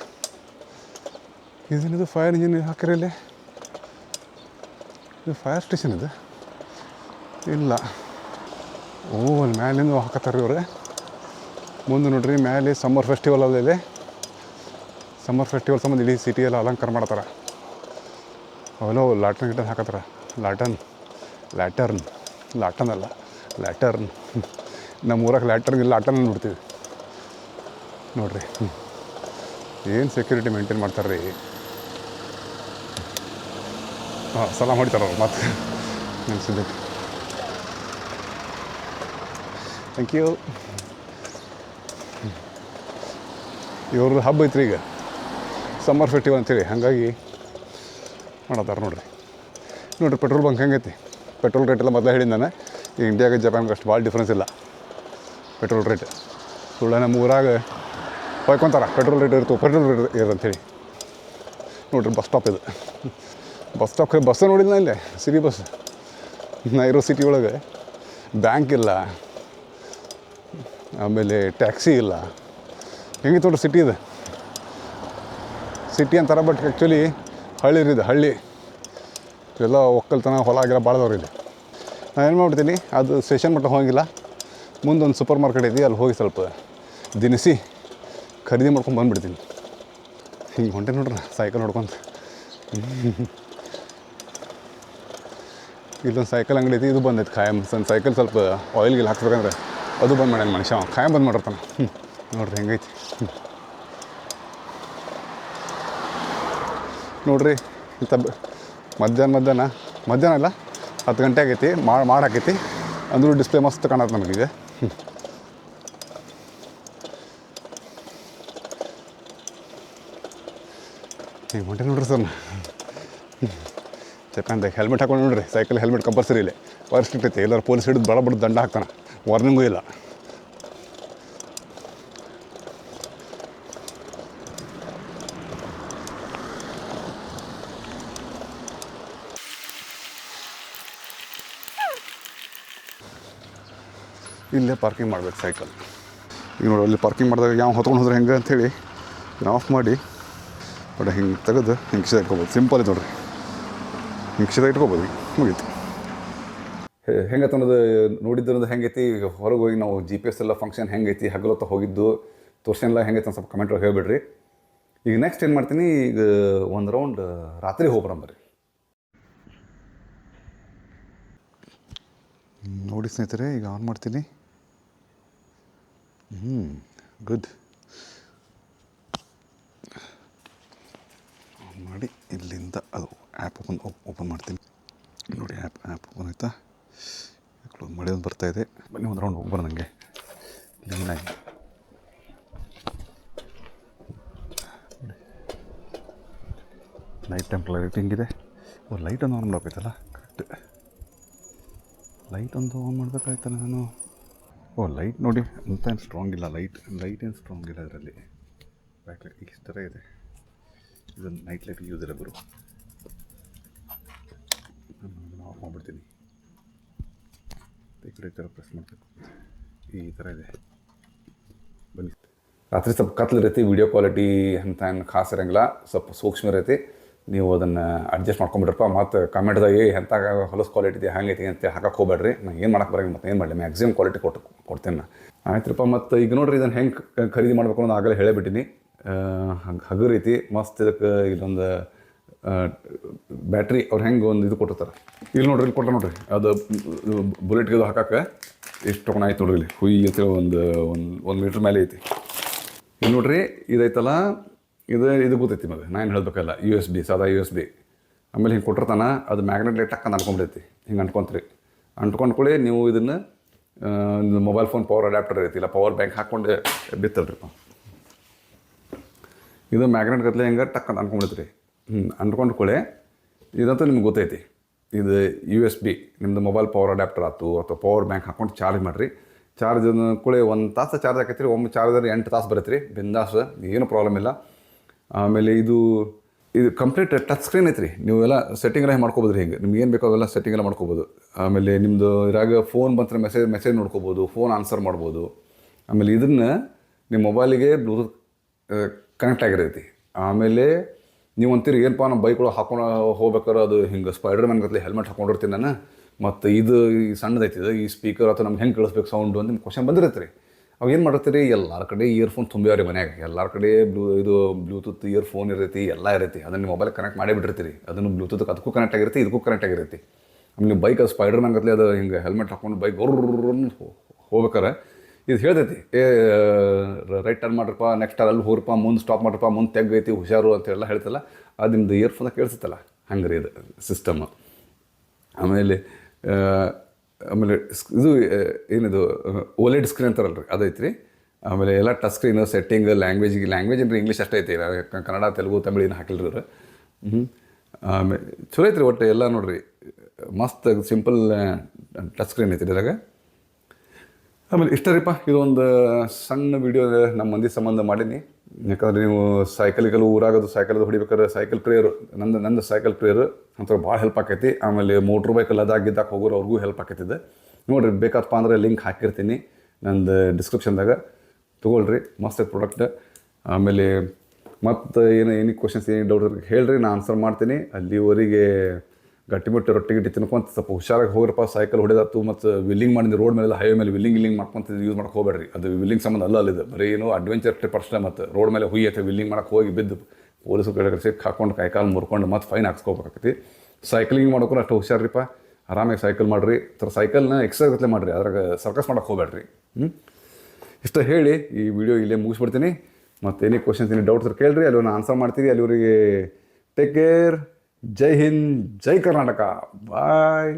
ಇದೇನಿದು ಫೈರ್ ಇಂಜಿನ್ ಹಾಕಿರಿ ಇಲ್ಲಿ? ಇದು ಫೈರ್ ಸ್ಟೇಷನ್ ಇದು ಇಲ್ಲ. ಓ ಅಲ್ಲಿ ಮ್ಯಾಲಿಂದ ಹಾಕತ್ತಾರೆ ಇವ್ರೆ. ಮುಂದೆ ನೋಡ್ರಿ ಮ್ಯಾಲೆ ಸಮ್ಮರ್ ಫೆಸ್ಟಿವಲ್ ಅಲ್ಲ ಇಲ್ಲಿ. ಸಮ್ಮರ್ ಫೆಸ್ಟಿವಲ್ ಸಂಬಂಧ ಇಡೀ ಸಿಟಿಯೆಲ್ಲ ಅಲಂಕಾರ ಮಾಡ್ತಾರೆ. ಅವೆಲ್ಲ ಲಾಟರ್ನ್ ಗಿಟನ್ ಹಾಕತ್ತಾರ. ಲಾಟರ್ನ್ ಅಲ್ಲ ಲ್ಯಾಟರ್ನ್. ನಮ್ಮ ಊರಾಗ ಲ್ಯಾಟರ್ನ್ ಇಲ್ಲ, ಲಾಟರ್ನ್ ನೋಡ್ತೀವಿ ನೋಡ್ರಿ. ಏನು ಸೆಕ್ಯೂರಿಟಿ ಮೇಂಟೈನ್ ಮಾಡ್ತಾರೆ ರೀ. ಹಾಂ ಸಲಾಮ್ ಹೊಡಿತಾರೆ ಅವ್ರು ಮತ್ತೆ ನೆನೆಸಿದ್ದೆ. Thank you. ಇವ್ರದ್ದು ಹಬ್ಬ ಐತ್ರಿ ಈಗ ಸಮ್ಮರ್ ಫೆಸ್ಟಿವಲ್ ಅಂತೇಳಿ, ಹಾಗಾಗಿ ಮಾಡತ್ತಾರೆ ನೋಡ್ರಿ. ಪೆಟ್ರೋಲ್ ಬಂಕ್ ಹೆಂಗೈತಿ. ಪೆಟ್ರೋಲ್ ರೇಟ್ ಎಲ್ಲ ಮೊದಲೇ ಹೇಳಿದ್ದು ನಾನು. ಈ ಇಂಡಿಯಾಗೆ ಜಪಾನ್ಗೆ ಅಷ್ಟು ಭಾಳ ಡಿಫ್ರೆನ್ಸ್ ಇಲ್ಲ ಪೆಟ್ರೋಲ್ ರೇಟ್. ಸುಳ್ಳ ನಮ್ಮ ಊರಾಗ ಹೊಯ್ಕೊಂತಾರೆ ಪೆಟ್ರೋಲ್ ರೇಟ್ ಇರಂಥೇಳಿ. ನೋಡ್ರಿ ಬಸ್ ಸ್ಟಾಪ್ ಇದು. ಬಸ್ ನೋಡಿಲ್ಲ ಇಲ್ಲೇ ಸಿಟಿ ಬಸ್. ನಾ ಇರೋ ಸಿಟಿ ಒಳಗೆ ಬ್ಯಾಂಕ್ ಇಲ್ಲ, ಆಮೇಲೆ ಟ್ಯಾಕ್ಸಿ ಇಲ್ಲ. ಹೆಂಗೆ ನೋಡ್ರಿ ಸಿಟಿ ಇದು. ಸಿಟಿ ಅಂತಾರೆ ಬಟ್ ಆ್ಯಕ್ಚುಲಿ ಹಳ್ಳಿ ರೀ ಇದು. ಹಳ್ಳಿ ಎಲ್ಲ ಒಕ್ಕಲ್ತನ ಹೊಲ ಆಗಿಲ್ಲ ಭಾಳದವ್ರು ಇಲ್ಲಿ. ನಾನು ಏನು ಮಾಡ್ಬಿಡ್ತೀನಿ, ಅದು ಸ್ಟೇಷನ್ ಮಟ್ಟ ಹೋಗಿಲ್ಲ, ಮುಂದೊಂದು ಸೂಪರ್ ಮಾರ್ಕೆಟ್ ಐತಿ, ಅಲ್ಲಿ ಹೋಗಿ ಸ್ವಲ್ಪ ದಿನಸಿ ಖರೀದಿ ಮಾಡ್ಕೊಂಡು ಬಂದುಬಿಡ್ತೀನಿ. ಹಿಂಗೆ ಹೊಂಟೆ ನೋಡ್ರಿ ಸೈಕಲ್ ಹೊಡ್ಕೊಂತ. ಇಲ್ಲೊಂದು ಸೈಕಲ್ ಅಂಗಡಿ ಐತಿ, ಇದು ಬಂದೈತೆ ಖಾಯಂ. ಸೈಕಲ್ ಸ್ವಲ್ಪ ಆಯಿಲ್ಗಿಲ್ಲ ಹಾಕ್ಬೇಕಂದ್ರೆ ಅದು ಬಂದು ಮಾಡ್ಯಾನ ಮನುಷ್ಯ. ಖಾಯಂ ಬಂದು ಮಾಡಿರ್ತಾನೆ. ನೋಡ್ರಿ ಹೆಂಗೈತಿ ನೋಡ್ರಿ. ಇಂಥ ಮಧ್ಯಾಹ್ನ ಇಲ್ಲ 10 ಗಂಟೆ ಆಗೈತಿ. ಮಾಡಾಕೈತಿ ಅಂದರೂ ಡಿಸ್ಪ್ಲೇ ಮಸ್ತ್ ಕಾಣತ್ತೆ ನಮಗಿದೆ. ಹಿಂಗೆ ಹೊಂಟೆ ನೋಡ್ರಿ ಸರ್. ಜಪಾನ್ದಾಗ ಹೆಲ್ಮೆಟ್ ಹಾಕೊಂಡು ನೋಡ್ರಿ. ಸೈಕಲ್ ಹೆಲ್ಮೆಟ್ ಕಂಪಲ್ಸರಿ ಇಲ್ಲ. ಫಾರೆಸ್ಟ್ ಇರ್ತೈತಿ. ಎಲ್ಲರೂ ಪೊಲೀಸ್ ಹಿಡಿದು ಬಡ ದಂಡ ಹಾಕ್ತಾನೆ. ವಾರ್ನಿಂಗೂ ಇಲ್ಲ. ಇಲ್ಲೇ ಪಾರ್ಕಿಂಗ್ ಮಾಡ್ಬೇಕು ಸೈಕಲ್. ಈಗ ನೋಡಿ ಅಲ್ಲಿ ಪಾರ್ಕಿಂಗ್ ಮಾಡಿದಾಗ ಯಾವ ಹೊತ್ಕೊಂಡು ಹೋದ್ರೆ ಹೆಂಗೆ ಅಂಥೇಳಿ ಆಫ್ ಮಾಡಿ ಬಟ್ ಹಿಂಗೆ ತೆಗೆದು ಹಿಂಗೆ ಕಿಶೆದಾಗ ಇಟ್ಕೊಬೋದು. ಸಿಂಪಲ್ ಐತೆ ನೋಡ್ರಿ. ಹಿಂಗೆ ಕಿಶೆದಾಗ ಇಟ್ಕೊಬೋದು. ಮುಗೀತು. ಹೆಂಗೈತೆ ಅನ್ನೋದು ನೋಡಿದ್ದು ಹೆಂಗೈತಿ. ಈಗ ಹೊರಗೆ ಹೋಗಿ ನಾವು GPS ಎಲ್ಲ ಫಂಕ್ಷನ್ ಹೆಂಗೈತಿ, ಹಗಲೊತ್ತ ಹೋಗಿದ್ದು ತೋರ್ಸೆಲ್ಲ ಹೆಂಗೈತೆ ಅಂತ ಸ್ವಲ್ಪ ಕಮೆಂಟ್ ಒಳಗೆ ಹೇಳಿಬಿಡ್ರಿ. ಈಗ ನೆಕ್ಸ್ಟ್ ಏನು ಮಾಡ್ತೀನಿ, ಈಗ ಒಂದು ರೌಂಡ್ ರಾತ್ರಿ ಹೋಗ್ಬರಂಬರಿ. ನೋಡಿ ಸ್ನೇಹಿತರೆ, ಈಗ ಆನ್ ಮಾಡ್ತೀನಿ. ಗುಡ್. ಆನ್ ಮಾಡಿ ಇಲ್ಲಿಂದ ಅದು ಆ್ಯಪ್ ಓಪನ್ ಮಾಡ್ತೀನಿ. ನೋಡಿ ಆ್ಯಪ್ ಓಪನ್ ಆಯಿತಾ. ಕ್ಲೋಸ್ ಮಾಡಿ ಒಂದು ಬರ್ತಾಯಿದೆ. ಬನ್ನಿ ಒಂದು ರೌಂಡ್ ಹೋಗ್ಬಾರ ನನಗೆ ಕ್ಲೀನಾಗಿ. ನೈಟ್ ಟೈಮ್ ಲೈಟಿಂಗ್ ಇದೆ. ಲೈಟ್ ಒಂದು ಆನ್ ಮಾಡಬೇಕೈತಲ್ಲ. ಕರೆಕ್ಟ್ ಲೈಟ್ ಒಂದು ಆನ್ ಮಾಡಬೇಕಾಯ್ತಲ್ಲ ನಾನು. ಲೈಟ್ ನೋಡಿ ಅಂತ ಏನು ಸ್ಟ್ರಾಂಗ್ ಇಲ್ಲ. ಲೈಟ್ ಏನು ಸ್ಟ್ರಾಂಗ್ ಇಲ್ಲ ಇದರಲ್ಲಿ. ಬ್ಯಾಕ್ ಲೈಟ್ ಇಷ್ಟು ಥರ ಇದೆ. ಇದನ್ನು ನೈಟ್ ಲೈಟ್ ಯೂಸ್ ಇಲ್ಲ ಗುರು. ನಾನು ಆಫ್ ಮಾಡಿಬಿಡ್ತೀನಿ. ಈ ಕಡೆ ಈ ಥರ ಪ್ರೆಸ್ ಮಾಡಬೇಕು. ಈ ಥರ ಇದೆ. ಬನ್ನಿ ರಾತ್ರಿ ಸ್ವಲ್ಪ ಕತ್ಲು ಇರೈತಿ, ವಿಡಿಯೋ ಕ್ವಾಲಿಟಿ ಅಂತ ಏನು ಖಾಸ್ ಇರೋಂಗಿಲ್ಲ, ಸ್ವಲ್ಪ ಸೂಕ್ಷ್ಮ ಇರೈತಿ. ನೀವು ಅದನ್ನು ಅಡ್ಜಸ್ಟ್ ಮಾಡ್ಕೊಂಬಿಟ್ರಪ್ಪ. ಮತ್ತು ಕಮೆಂಟ್ದಾಗ ಎಂಥ ಹೊಲಸು ಕ್ವಾಲಿಟಿ ಇದೆ ಹಂಗೈತಿ ಅಂತೇಳಿ ಹಾಕಕ್ಕೆ ಹೋಗ್ಬೇಡ್ರಿ. ನಾನು ಏನು ಮಾಡಕ್ಕೆ ಬರಂಗಿಲ್ಲ, ಮತ್ತೆ ಏನು ಮಾಡಲಿ, ಮ್ಯಾಕ್ಸಿಮಮ್ ಕ್ವಾಲಿಟಿ ಕೊಡ್ತೇನೆ ನಾನು. ಆಯ್ತುರಪ್ಪ. ಮತ್ತು ಈಗ ನೋಡಿರಿ, ಇದನ್ನು ಹೆಂಗೆ ಖರೀದಿ ಮಾಡಬೇಕು ಅನ್ನೋದು ಆಗಲೇ ಹೇಳಿಬಿಟ್ಟಿನಿ. ಹಗರ್ ಐತಿ ಮಸ್ತ್. ಇದಕ್ಕೆ ಇಲ್ಲೊಂದು ಬ್ಯಾಟ್ರಿ ಅವ್ರು ಹೆಂಗೆ ಒಂದು ಇದು ಕೊಟ್ಟಿರ್ತಾರೆ. ಇಲ್ಲಿ ನೋಡ್ರಿ, ಇಲ್ಲಿ ಕೊಟ್ಟ ನೋಡ್ರಿ, ಅದು ಬುಲೆಟ್ಗೆ ಅದು ಹಾಕಕ್ಕೆ ಎಷ್ಟು ತೊಗೊಂಡು ಆಯ್ತು ನೋಡ್ರಿ. ಇಲ್ಲಿ ಹುಯ್ ಅಂತೇಳಿ ಒಂದು ಮೀಟ್ರ್ ಮೇಲೆ ಐತಿ. ಇಲ್ಲಿ ನೋಡ್ರಿ, ಇದೈತಲ್ಲ, ಇದು ಗೊತ್ತೈತಿ. ಮತ್ತೆ ನಾನು ಏನು ಹೇಳಬೇಕಲ್ಲ, USB, ಸಾದಾ USB. ಆಮೇಲೆ ಹಿಂಗೆ ಕೊಟ್ಟಿರ್ತಾನ, ಅದು ಮ್ಯಾಗ್ನೆಟ್ ಟಕ್ ಅಂತ ಅಂದ್ಕೊಂಡ್ಬಿಡೈತಿ. ಹಿಂಗೆ ಅಂಟ್ಕೊಂತ್ರಿ. ಅಂಟ್ಕೊಂಡ್ಕೊಳ್ಳಿ ನೀವು ಇದನ್ನು ಮೊಬೈಲ್ ಫೋನ್ ಪವರ್ ಅಡ್ಯಾಪ್ಟರ್ ಐತಿ, ಇಲ್ಲ ಪವರ್ ಬ್ಯಾಂಕ್ ಹಾಕ್ಕೊಂಡು ಬಿತ್ತಲ್ರಿಪ್ಪ. ಇದು ಮ್ಯಾಗ್ನೆಟ್ ಗತ್ತಲೆ ಹೆಂಗೆ ಟಕ್ ಅಂತ ಅಂದ್ಕೊಂಡ್ಬಿಡ್ತೀರಿ. ಅಂದ್ಕೊಂಡ್ಕೊಳ್ಳಿ. ಇದಂತೂ ನಿಮ್ಗೆ ಗೊತ್ತೈತಿ. ಇದು USB, ನಿಮ್ಮದು ಮೊಬೈಲ್ ಪವರ್ ಅಡ್ಯಾಪ್ಟರ್ ಆಯ್ತು ಅಥವಾ ಪವರ್ ಬ್ಯಾಂಕ್ ಹಾಕ್ಕೊಂಡು ಚಾರ್ಜ್ ಮಾಡಿರಿ. ಚಾರ್ಜ್ ಕೂಳೆ 1 ತಾಸು ಚಾರ್ಜ್ ಹಾಕೈತಿ ರೀ. ಒಮ್ಮೆ ಚಾರ್ಜರ್ 8 ತಾಸು ಬರುತ್ತೆ ರೀ, ಬಿಂದಾಸ್, ಏನು ಪ್ರಾಬ್ಲಮ್ ಇಲ್ಲ. ಆಮೇಲೆ ಇದು ಕಂಪ್ಲೀಟ್ ಟಚ್ ಸ್ಕ್ರೀನ್ ಐತೆ ರೀ. ನೀವು ಎಲ್ಲ ಸೆಟ್ಟಿಂಗ್ ಎಲ್ಲ ಮಾಡ್ಕೋಬೋದು ರೀ. ಹಿಂಗೆ ನಿಮ್ಗೆ ಏನು ಬೇಕೋ ಅವೆಲ್ಲ ಸೆಟ್ಟಿಂಗ್ ಎಲ್ಲ ಮಾಡ್ಕೋಬೋದು. ಆಮೇಲೆ ನಿಮ್ಮದು ಇರಾಗ ಫೋನ್ ಬಂದರೆ ಮೆಸೇಜ್ ನೋಡ್ಕೋಬೋದು, ಫೋನ್ ಆನ್ಸರ್ ಮಾಡ್ಬೋದು. ಆಮೇಲೆ ಇದನ್ನು ನಿಮ್ಮ ಮೊಬೈಲಿಗೆ ಬ್ಲೂಟೂತ್ ಕನೆಕ್ಟ್ ಆಗಿರೈತಿ. ಆಮೇಲೆ ನೀವು ಅಂತೀರಿ ಏನಪ್ಪ, ನಮ್ಮ ಬೈಕ್ಗಳು ಹಾಕೊಂಡು ಹೋಗ್ಬೇಕಾದ್ರೆ ಅದು ಹಿಂಗೆ ಸ್ಪೈಡರ್ ಮ್ಯಾನ್ ಗತ್ತಲೆ ಹೆಲ್ಮೆಟ್ ಹಾಕೊಂಡಿರ್ತೀನಿ ನಾನು, ಮತ್ತು ಇದು ಸಣ್ಣದೈತಿ, ಈ ಸ್ಪೀಕರ್ ಅಥವಾ ನಮ್ಗೆ ಹೆಂಗೆ ಕೇಳಿಸ್ಬೇಕು ಸೌಂಡು ಅಂತ ನಿಮ್ಗೆ ಕ್ವಶನ್ ಬಂದಿರುತ್ತೆ ರೀ. ಅವು ಏನು ಮಾಡಿರ್ತೀರಿ, ಎಲ್ಲರ ಕಡೆ ಇಯರ್ಫೋನ್ ತುಂಬ್ಯಾವ್ರಿ ಮನ್ಯಾಗ. ಎಲ್ಲರ ಕಡೆ ಬ್ಲೂಟೂತ್ ಇಯರ್ಫೋನ್ ಇರೈತಿ, ಎಲ್ಲ ಇರೈತಿ. ಅದನ್ನು ನೀವು ಮೊಬೈಲ್ ಕನೆಕ್ಟ್ ಮಾಡೇ ಬಿಟ್ಟಿರ್ತೀರಿ. ಅದನ್ನು ಬ್ಲೂಟೂತ್ ಅದಕ್ಕೂ ಕನೆಕ್ಟ್ ಆಗಿರುತ್ತೆ, ಇದಕ್ಕೂ ಕನೆಕ್ಟ್ ಆಗಿರುತ್ತೆ. ಆಮೇಲೆ ನೀವು ಬೈಕ್ ಅದು ಸ್ಪೈಡರ್ ಮ್ಯಾನ್ ಗತ್ತಲೆ ಅದು ಹಿಂಗೆ ಹೆಲ್ಮೆಟ್ ಹಾಕೊಂಡು ಬೈಕ್ ಹೋಗ್ಬೇಕಾರೆ ಇದು ಹೇಳ್ತೈತಿ, ರೈಟ್ ಟರ್ನ್ ಮಾಡ್ರಪ್ಪ, ನೆಕ್ಸ್ಟ್ ಅಲ್ಲಿ ಹೋಗ್ರಪ್ಪ, ಮುಂದೆ ಸ್ಟಾಪ್ ಮಾಡ್ರಪ್ಪ, ಮುಂದೆ ತೆಗ್ಗೈತಿ, ಹುಷಾರು ಅಂತೆಲ್ಲ ಹೇಳ್ತಲ್ಲ. ಅದು ನಿಮ್ಮದು ಇಯರ್ಫೋನಾಗ ಕೇಳಿಸುತ್ತಲ್ಲ, ಹಂಗೆ ರೀ ಇದು ಸಿಸ್ಟಮ್. ಆಮೇಲೆ ಇದು ಏನಿದು OLED ಸ್ಕ್ರೀನ್ ಅಂತಾರಲ್ರಿ, ಅದೈತೆ ರೀ. ಆಮೇಲೆ ಎಲ್ಲ ಟಚ್ ಸ್ಕ್ರೀನು, ಸೆಟ್ಟಿಂಗ್, ಲ್ಯಾಂಗ್ವೇಜ್ ಅಂದರೆ ಇಂಗ್ಲೀಷ್ ಅಷ್ಟೇ ಐತಿ, ಕನ್ನಡ, ತೆಲುಗು, ತಮಿಳು ಏನು ಹಾಕಿಲ್ರಿ ಅವ್ರು. ಆಮೇಲೆ ಚಲೋ ಐತ್ರಿ. ಒಟ್ಟು ಎಲ್ಲ ನೋಡಿರಿ ಮಸ್ತ್ ಸಿಂಪಲ್ ಟಚ್ ಸ್ಕ್ರೀನ್ ಐತಿ ಇದ್ರಾಗ. ಆಮೇಲೆ ಇಷ್ಟ ರೀಪ್ಪ, ಇದೊಂದು ಸಣ್ಣ ವೀಡಿಯೋ ನಮ್ಮ ಮಂದಿ ಸಂಬಂಧ ಮಾಡೀನಿ. ಯಾಕಂದರೆ ನೀವು ಸೈಕಲ್ ಊರಾಗೋದು, ಸೈಕಲ್ ಹೊಡಿಬೇಕಾದ್ರೆ ಸೈಕಲ್ ಪ್ರೇಯರು, ನಂದು ಸೈಕಲ್ ಪ್ರೇಯರು ಅಂಥವ್ರು ಭಾಳ ಹೆಲ್ಪ್ ಆಕೈತಿ. ಆಮೇಲೆ ಮೋಟ್ರ್ ಬೈಕ್ ಲದಾಖ ಹೋಗೋರು ಅವ್ರಿಗೂ ಹೆಲ್ಪ್ ಆಕೈತಿದೆ. ನೋಡಿರಿ, ಬೇಕಪ್ಪ ಅಂದರೆ ಲಿಂಕ್ ಹಾಕಿರ್ತೀನಿ ನಂದು ಡಿಸ್ಕ್ರಿಪ್ಷನ್ದಾಗ, ತೊಗೊಳ್ರಿ. ಮಸ್ತ್ ಐತೆ ಪ್ರಾಡಕ್ಟ್. ಆಮೇಲೆ ಮತ್ತು ಏನು ಕ್ವಶನ್ಸ್, ಏನು ಡೌಟ್ ಹೇಳ್ರಿ, ನಾನು ಆನ್ಸರ್ ಮಾಡ್ತೀನಿ. ಅಲ್ಲಿವರೆಗೆ ಗಟ್ಟಿಮುಟ್ಟಿ ರೊಟ್ಟಿ ಗಿಟ್ಟಿ ತಿನ್ಕೊಂತ ಸ್ವಲ್ಪ ಹುಷಾರಾಗಿ ಹೋಗ್ರಪ್ಪ. ಸೈಕಲ್ ಹೊಡೆದಾತು ಮತ್ತು ವಿಲ್ಲಿಂಗ್ ಮಾಡಿದ ರೋಡ್ ಮೇಲೆ, ಹೈವೇ ಮೇಲೆ ವಿಲ್ಲಿಂಗ್ ಮಾಡ್ಕೊಂತ ಯೂಸ್ ಮಾಡಕ್ಕೆ ಹೋಗ್ಬೇಡ್ರಿ. ಅದು ವಿಲ್ಲಿಂಗ್ ಸಂಬಂಧ ಅಲ್ಲಿದೆ, ಬರೀ ಏನು ಅಡ್ವೆಂಚರ್ ಟ್ರಿಪ್ ಅಷ್ಟೇ. ಮತ್ತು ರೋಡ್ ಮೇಲೆ ಹುಯ್ಯತ್ತೆ, ವಿಲ್ಲಿಂಗ್ ಮಾಡಕ್ಕೆ ಹೋಗಿ ಬಿದ್ದು ಪೊಲೀಸರು ಕಡೆ ಸಿಕ್ಕ ಹಾಕೊಂಡು ಕೈಕಾಲು ಮುರ್ಕೊಂಡು ಮತ್ತೆ ಫೈನ್ ಹಾಕ್ಸ್ಕೋಬೇಕಾಗ್ತಿ. ಸೈಕ್ಲಿಂಗ್ ಮಾಡೋಕ್ಕೂ ಅಷ್ಟು ಹುಷಾರಿಪ್ಪ. ಆರಾಮಾಗಿ ಸೈಕಲ್ ಮಾಡಿರಿ. ಸೈಕಲ್ನ ಎಕ್ಸರ್ಸೈಸ್ ಗತ್ತಲೆ ಮಾಡಿರಿ, ಅದ್ರಾಗ ಸರ್ಕಸ್ ಮಾಡಕ್ಕೆ ಹೋಗ್ಬೇಡ್ರಿ. ಇಷ್ಟ ಹೇಳಿ ಈ ವಿಡಿಯೋ ಇಲ್ಲೇ ಮುಗಿಸ್ಬಿಡ್ತೀನಿ. ಮತ್ತು ಏನೇ ಕ್ವಶನ್ಸ್, ಏನೇ ಡೌಟ್ಸ್ ಕೇಳಿರಿ, ಅಲ್ಲಿ ನಾನು ಆನ್ಸರ್ ಮಾಡ್ತೀನಿ. ಅಲ್ಲಿವರೆಗೆ ಟೇಕ್ ಕೇರ್. ಜೈ ಹಿಂದ್, ಜೈ ಕರ್ನಾಟಕ, ಬಾಯ್.